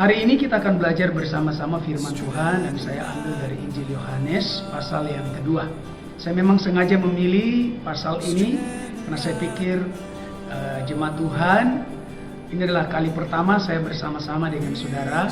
Hari ini kita akan belajar bersama-sama firman Tuhan dan saya ambil dari Injil Yohanes pasal yang kedua. Saya memang sengaja memilih pasal ini karena saya pikir jemaat Tuhan, ini adalah kali pertama saya bersama-sama dengan saudara,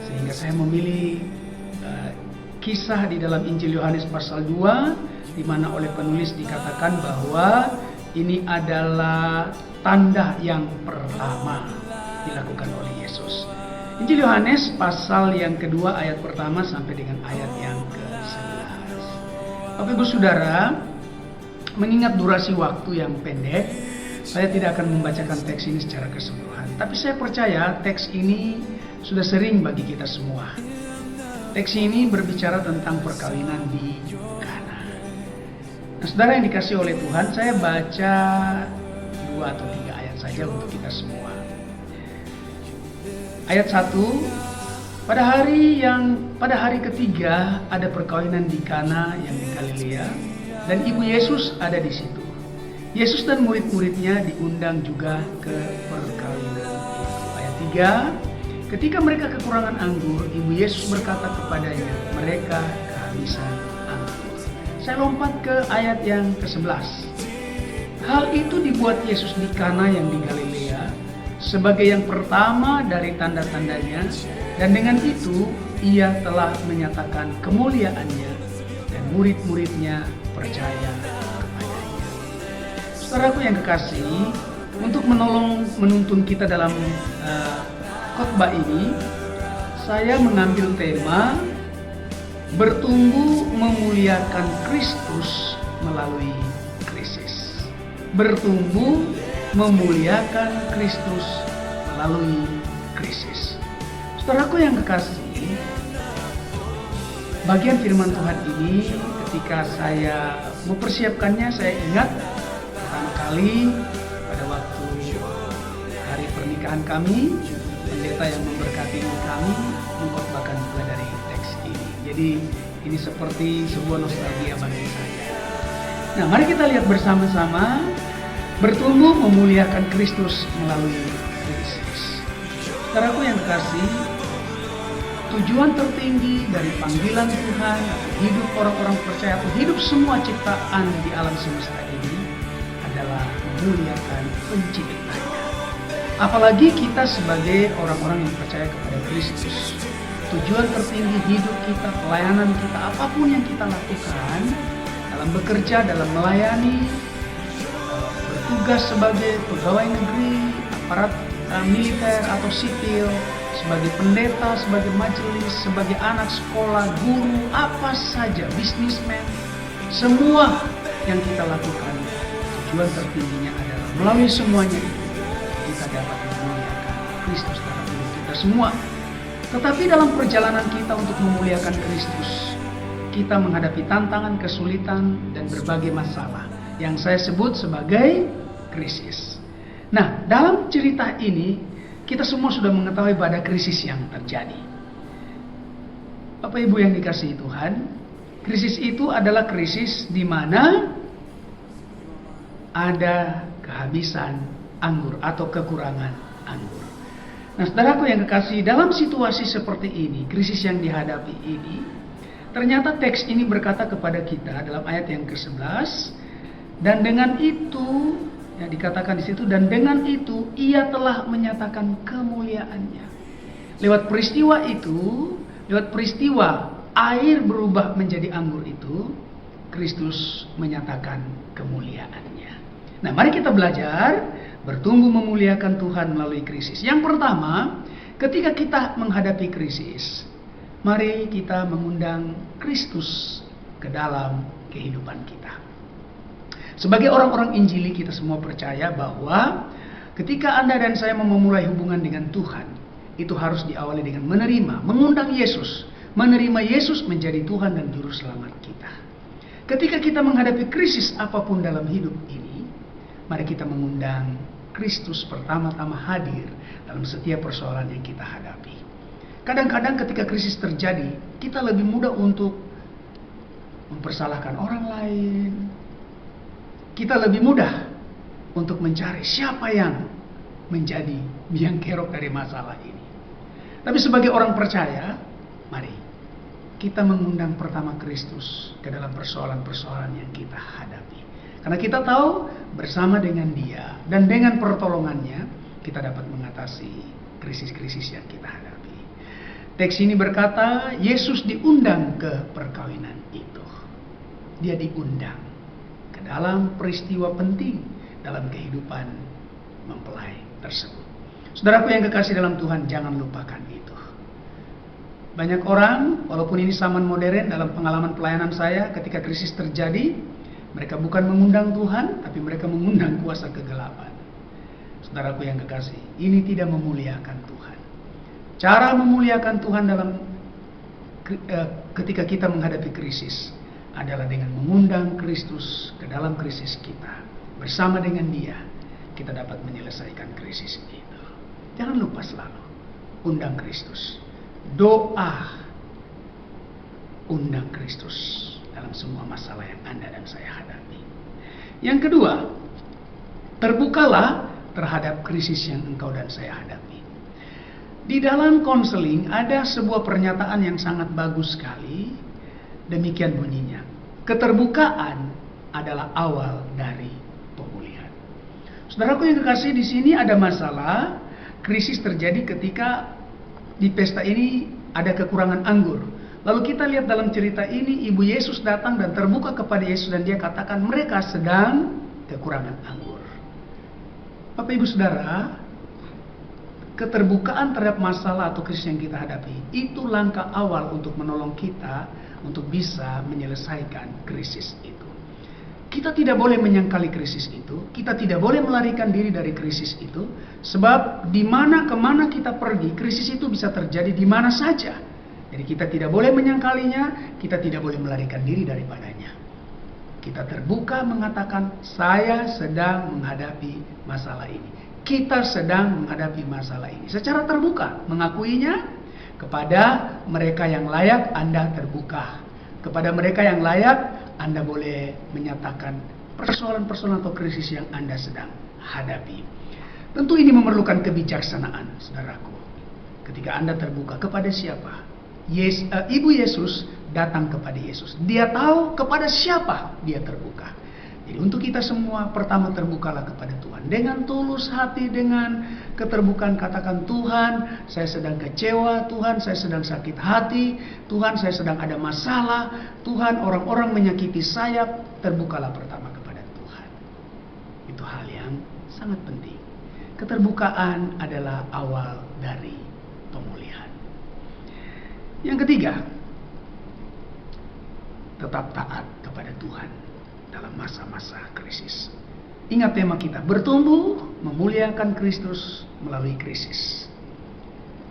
sehingga saya memilih kisah di dalam Injil Yohanes pasal 2, di mana oleh penulis dikatakan bahwa ini adalah tanda yang pertama dilakukan oleh Yesus. Injil Yohanes pasal yang kedua ayat pertama sampai dengan ayat yang ke-11. Bapak Ibu Saudara, mengingat durasi waktu yang pendek, saya tidak akan membacakan teks ini secara keseluruhan. Tapi saya percaya teks ini sudah sering bagi kita semua. Teks ini berbicara tentang perkawinan di Kana. Nah, saudara yang dikasih oleh Tuhan, saya baca 2 atau 3 ayat saja untuk kita semua. Ayat 1, pada hari ketiga ada perkawinan di Kana yang di Galilea, dan ibu Yesus ada di situ. Yesus dan murid-muridnya diundang juga ke perkawinan itu. Ayat 3, ketika mereka kekurangan anggur, ibu Yesus berkata kepadanya, mereka kehabisan anggur. Saya lompat ke ayat yang ke-11. Hal itu dibuat Yesus di Kana yang di Galilea sebagai yang pertama dari tanda-tandanya, dan dengan itu ia telah menyatakan kemuliaannya dan murid-muridnya percaya kepadanya. Saudaraku yang kekasih, untuk menuntun kita dalam khotbah ini, saya mengambil tema bertumbuh memuliakan Kristus melalui krisis. Bertumbuh memuliakan Kristus melalui krisis. Saudaraku yang kekasih, bagian firman Tuhan ini ketika saya mempersiapkannya, saya ingat pertama kali pada waktu hari pernikahan kami, pendeta yang memberkati kami mengkhotbahkan juga dari teks ini. Jadi ini seperti sebuah nostalgia bagi saya. Nah, mari kita lihat bersama-sama bertumbuh memuliakan Kristus melalui krisis. Saudaraku yang kekasih, tujuan tertinggi dari panggilan Tuhan, hidup orang-orang percaya atau hidup semua ciptaan di alam semesta ini adalah memuliakan penciptanya. Apalagi kita sebagai orang-orang yang percaya kepada Kristus. Tujuan tertinggi hidup kita, pelayanan kita, apapun yang kita lakukan, dalam bekerja, dalam melayani, tugas sebagai pegawai negeri, aparat militer atau sipil, sebagai pendeta, sebagai majelis, sebagai anak sekolah, guru, apa saja, bisnismen, semua yang kita lakukan, tujuan tertingginya adalah melalui semuanya itu kita dapat memuliakan Kristus dalam hidup kita semua. Tetapi dalam perjalanan kita untuk memuliakan Kristus, kita menghadapi tantangan, kesulitan, dan berbagai masalah yang saya sebut sebagai krisis. Nah, dalam cerita ini kita semua sudah mengetahui pada krisis yang terjadi. Bapak Ibu yang dikasihi Tuhan, krisis itu adalah krisis di mana ada kehabisan anggur atau kekurangan anggur. Nah, saudaraku yang kekasih, dalam situasi seperti ini, krisis yang dihadapi ini, ternyata teks ini berkata kepada kita dalam ayat yang ke-11, dan dengan itu, ya dikatakan di situ, dan dengan itu ia telah menyatakan kemuliaannya. Lewat peristiwa itu, lewat peristiwa air berubah menjadi anggur itu, Kristus menyatakan kemuliaannya. Nah, mari kita belajar bertumbuh memuliakan Tuhan melalui krisis. Yang pertama, ketika kita menghadapi krisis, mari kita mengundang Kristus ke dalam kehidupan kita. Sebagai orang-orang Injili, kita semua percaya bahwa ketika Anda dan saya memulai hubungan dengan Tuhan, itu harus diawali dengan menerima, mengundang Yesus, menerima Yesus menjadi Tuhan dan Juru Selamat kita. Ketika kita menghadapi krisis apapun dalam hidup ini, mari kita mengundang Kristus pertama-tama hadir dalam setiap persoalan yang kita hadapi. Kadang-kadang ketika krisis terjadi, kita lebih mudah untuk mempersalahkan orang lain. Kita lebih mudah untuk mencari siapa yang menjadi biang kerok dari masalah ini. Tapi sebagai orang percaya, mari kita mengundang pertama Kristus ke dalam persoalan-persoalan yang kita hadapi. Karena kita tahu bersama dengan Dia dan dengan pertolongannya kita dapat mengatasi krisis-krisis yang kita hadapi. Teks ini berkata, Yesus diundang ke perkawinan itu. Dia diundang ke dalam peristiwa penting dalam kehidupan mempelai tersebut. Saudaraku yang kekasih dalam Tuhan, jangan lupakan itu. Banyak orang, walaupun ini zaman modern, dalam pengalaman pelayanan saya ketika krisis terjadi, mereka bukan mengundang Tuhan, tapi mereka mengundang kuasa kegelapan. Saudaraku yang kekasih, ini tidak memuliakan Tuhan. Cara memuliakan Tuhan dalam ketika kita menghadapi krisis adalah dengan mengundang Kristus ke dalam krisis kita. Bersama dengan Dia, kita dapat menyelesaikan krisis itu. Jangan lupa selalu, undang Kristus. Doa, undang Kristus dalam semua masalah yang Anda dan saya hadapi. Yang kedua, terbukalah terhadap krisis yang engkau dan saya hadapi. Di dalam konseling ada sebuah pernyataan yang sangat bagus sekali. Demikian bunyinya, keterbukaan adalah awal dari pemulihan. Saudaraku yang kekasih, di sini ada masalah. Krisis terjadi ketika di pesta ini ada kekurangan anggur. Lalu kita lihat dalam cerita ini, ibu Yesus datang dan terbuka kepada Yesus dan dia katakan mereka sedang kekurangan anggur. Bapak Ibu Saudara, keterbukaan terhadap masalah atau krisis yang kita hadapi, itu langkah awal untuk menolong kita untuk bisa menyelesaikan krisis itu. Kita tidak boleh menyangkali krisis itu, kita tidak boleh melarikan diri dari krisis itu, sebab di mana kemana kita pergi, krisis itu bisa terjadi di mana saja. Jadi kita tidak boleh menyangkalinya, kita tidak boleh melarikan diri daripadanya. Kita terbuka mengatakan, saya sedang menghadapi masalah ini. Kita sedang menghadapi masalah ini. Secara terbuka, mengakuinya kepada mereka yang layak, Anda terbuka. Kepada mereka yang layak, Anda boleh menyatakan persoalan-persoalan atau krisis yang Anda sedang hadapi. Tentu ini memerlukan kebijaksanaan, saudaraku. Ketika Anda terbuka kepada siapa? Ibu Yesus datang kepada Yesus. Dia tahu kepada siapa dia terbuka. Jadi untuk kita semua, pertama terbukalah kepada Tuhan. Dengan tulus hati, dengan keterbukaan katakan, Tuhan, saya sedang kecewa, Tuhan, saya sedang sakit hati, Tuhan, saya sedang ada masalah, Tuhan, orang-orang menyakiti saya, terbukalah pertama kepada Tuhan. Itu hal yang sangat penting. Keterbukaan adalah awal dari pemulihan. Yang ketiga, tetap taat kepada Tuhan dalam masa-masa krisis. Ingat tema kita, bertumbuh memuliakan Kristus melalui krisis.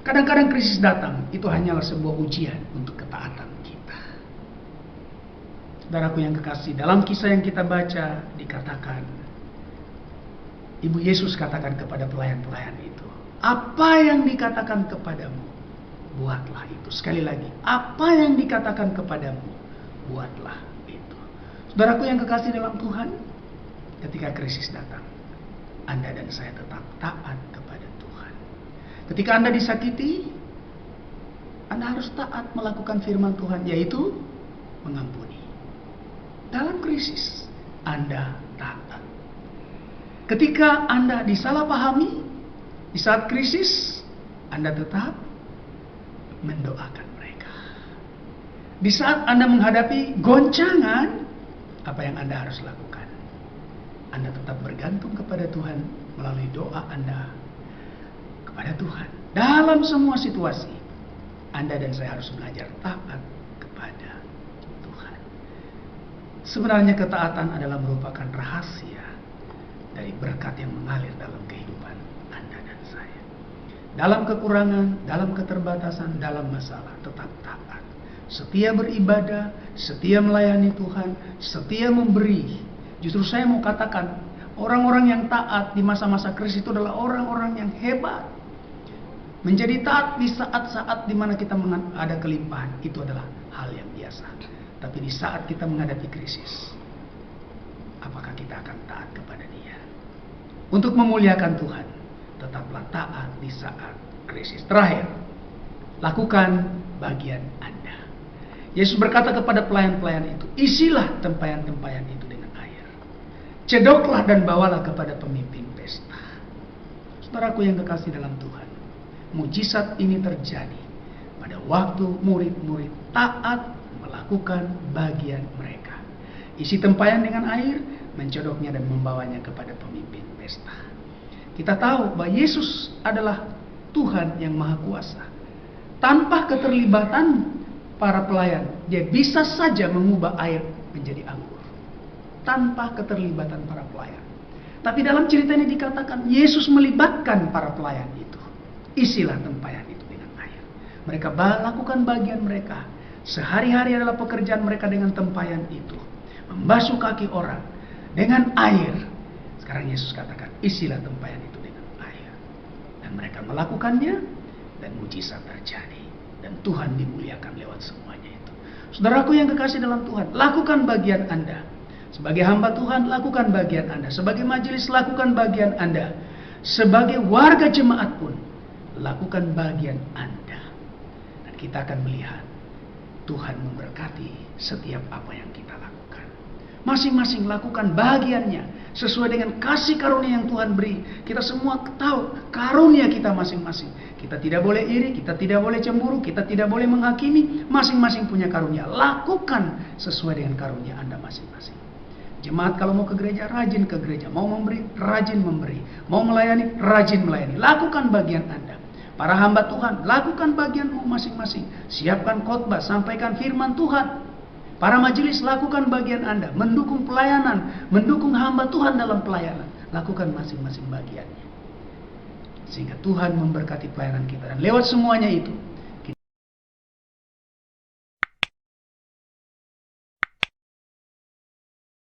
Kadang-kadang krisis datang, itu hanyalah sebuah ujian untuk ketaatan kita. Saudaraku yang kekasih, dalam kisah yang kita baca dikatakan, Ibu Yesus katakan kepada pelayan-pelayan itu, apa yang dikatakan kepadamu, buatlah itu. Sekali lagi, apa yang dikatakan kepadamu, buatlah itu. Saudaraku yang kekasih dalam Tuhan, ketika krisis datang, Anda dan saya tetap taat kepada Tuhan. Ketika Anda disakiti, Anda harus taat melakukan firman Tuhan, yaitu mengampuni. Dalam krisis, Anda taat. Ketika Anda disalahpahami, di saat krisis, Anda tetap mendoakan mereka. Di saat Anda menghadapi goncangan, apa yang Anda harus lakukan? Anda tetap bergantung kepada Tuhan melalui doa Anda kepada Tuhan. Dalam semua situasi, Anda dan saya harus belajar taat kepada Tuhan. Sebenarnya ketaatan adalah merupakan rahasia dari berkat yang mengalir dalam kehidupan Anda dan saya. Dalam kekurangan, dalam keterbatasan, dalam masalah, tetap taat. Setia beribadah, setia melayani Tuhan, setia memberi. Justru saya mau katakan, orang-orang yang taat di masa-masa krisis itu adalah orang-orang yang hebat. Menjadi taat di saat-saat di mana kita ada kelimpahan, itu adalah hal yang biasa. Tapi di saat kita menghadapi krisis, apakah kita akan taat kepada Dia? Untuk memuliakan Tuhan, tetaplah taat di saat krisis. Terakhir, lakukan bagian Anda. Yesus berkata kepada pelayan-pelayan itu, isilah tempayan-tempayan itu dengan air. Cedoklah dan bawalah kepada pemimpin pesta. Saudaraku yang kekasih dalam Tuhan, mujizat ini terjadi pada waktu murid-murid taat melakukan bagian mereka. Isi tempayan dengan air, mencodoknya dan membawanya kepada pemimpin pesta. Kita tahu bahwa Yesus adalah Tuhan yang Maha Kuasa. Tanpa keterlibatan para pelayan, dia bisa saja mengubah air menjadi anggur. Tanpa keterlibatan para pelayan. Tapi dalam cerita ini dikatakan Yesus melibatkan para pelayan itu. Isilah tempayan itu dengan air. Mereka lakukan bagian mereka. Sehari-hari adalah pekerjaan mereka dengan tempayan itu. Membasuh kaki orang dengan air. Sekarang Yesus katakan, isilah tempayan itu dengan air. Dan mereka melakukannya, dan mujizat terjadi. Dan Tuhan dimuliakan lewat semuanya itu. Saudaraku yang kekasih dalam Tuhan, lakukan bagian Anda. Sebagai hamba Tuhan, lakukan bagian Anda. Sebagai majelis, lakukan bagian Anda. Sebagai warga jemaat pun, lakukan bagian Anda. Dan kita akan melihat Tuhan memberkati setiap apa yang kita lakukan. Masing-masing lakukan bagiannya sesuai dengan kasih karunia yang Tuhan beri. Kita semua tahu karunia kita masing-masing. Kita tidak boleh iri, kita tidak boleh cemburu, kita tidak boleh menghakimi. Masing-masing punya karunia. Lakukan sesuai dengan karunia Anda masing-masing. Jemaat kalau mau ke gereja, rajin ke gereja. Mau memberi, rajin memberi. Mau melayani, rajin melayani. Lakukan bagian Anda. Para hamba Tuhan, lakukan bagianmu masing-masing. Siapkan khotbah, sampaikan firman Tuhan. Para majelis, lakukan bagian Anda. Mendukung pelayanan, mendukung hamba Tuhan dalam pelayanan. Lakukan masing-masing bagiannya. Sehingga Tuhan memberkati pelayanan kita. Dan lewat semuanya itu,